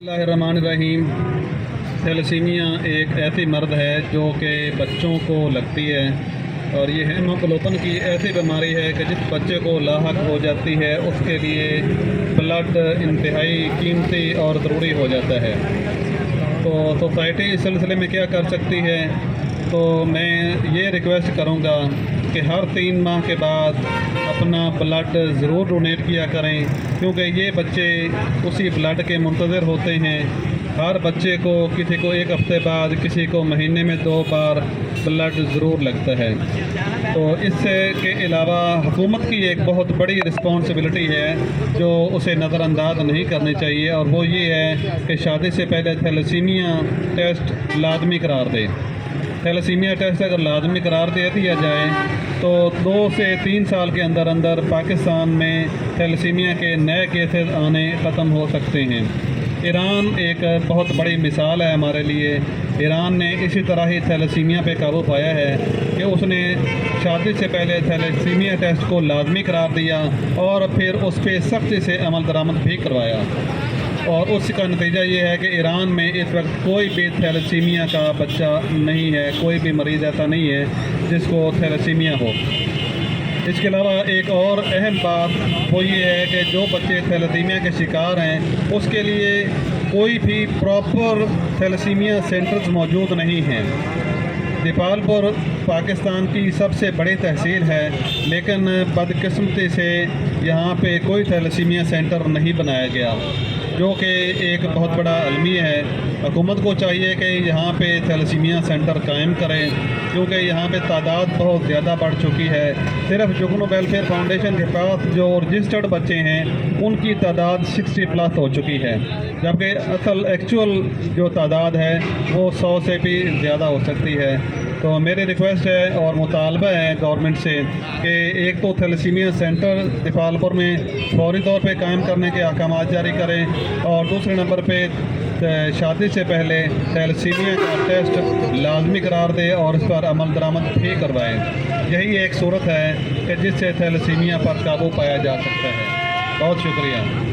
बिस्मिल्लाहिर्रहमानिर्रहीम। थैलेसीमिया एक ऐसी मर्द है जो कि बच्चों को लगती है और ये हेमोग्लोबिन की ऐसी बीमारी है कि जिस बच्चे को लाहक हो जाती है उसके लिए ब्लड इंतहाई कीमती और ज़रूरी हो जाता है। तो सोसाइटी इस सिलसिले में क्या कर सकती है, तो मैं ये रिक्वेस्ट करूँगा कि हर 3 माह के बाद अपना ब्लड ज़रूर डोनेट किया करें, क्योंकि ये बच्चे उसी ब्लड के मुंतज़र होते हैं। हर बच्चे को किसी को 1 हफ़्ते बाद, किसी को महीने में 2 बार ब्लड ज़रूर लगता है। तो इससे के अलावा हुकूमत की एक बहुत बड़ी रिस्पॉन्सिबिलिटी है जो उसे नज़रअंदाज नहीं करनी चाहिए, और वो ये है कि शादी से पहले थैलेसीमिया टेस्ट लाजमी करार दे। थैलेसीमिया टेस्ट अगर लाजमी करार दे दिया जाए तो 2 से 3 साल के अंदर अंदर पाकिस्तान में थैलेसीमिया के नए केसेस आने ख़त्म हो सकते हैं। ईरान एक बहुत बड़ी मिसाल है हमारे लिए। ईरान ने इसी तरह ही थैलेसीमिया पे काबू पाया है कि उसने शादी से पहले थैलेसीमिया टेस्ट को लाजमी करार दिया और फिर उस पर सख्ती से अमल दरामद भी करवाया, और उसका नतीजा ये है कि ईरान में इस वक्त कोई भी थैलेसीमिया का बच्चा नहीं है, कोई भी मरीज़ ऐसा नहीं है जिसको थैलेसीमिया हो। इसके अलावा एक और अहम बात वो ये है कि जो बच्चे थैलेसीमिया के शिकार हैं उसके लिए कोई भी प्रॉपर थैलेसीमिया सेंटर्स मौजूद नहीं हैं। दीपालपुर पाकिस्तान की सबसे बड़ी तहसील है, लेकिन बदकिस्मती से यहाँ पे कोई थैलेसीमिया सेंटर नहीं बनाया गया, जो कि एक बहुत बड़ा अलमिया है। हुकूमत को चाहिए कि यहाँ पे थैलेसीमिया सेंटर कायम करें, क्योंकि यहाँ पे तादाद बहुत ज़्यादा बढ़ चुकी है। सिर्फ जुगनू वेलफेयर फाउंडेशन के पास जो रजिस्टर्ड बच्चे हैं उनकी तादाद 60+ हो चुकी है, जबकि असल एक्चुअल जो तादाद है वो 100 से भी ज़्यादा हो सकती है। तो मेरी रिक्वेस्ट है और मुतालबा है गवर्नमेंट से कि एक तो थैलेसीमिया सेंटर दीपालपुर में फौरी तौर पे कायम करने के अहकाम जारी करें, और दूसरे नंबर पे शादी से पहले थैलेसीमिया का टेस्ट लाजमी करार दे और इस पर अमल दरामद भी करवाएं। यही एक सूरत है कि जिससे थैलेसीमिया पर काबू पाया जा सकता है। बहुत शुक्रिया।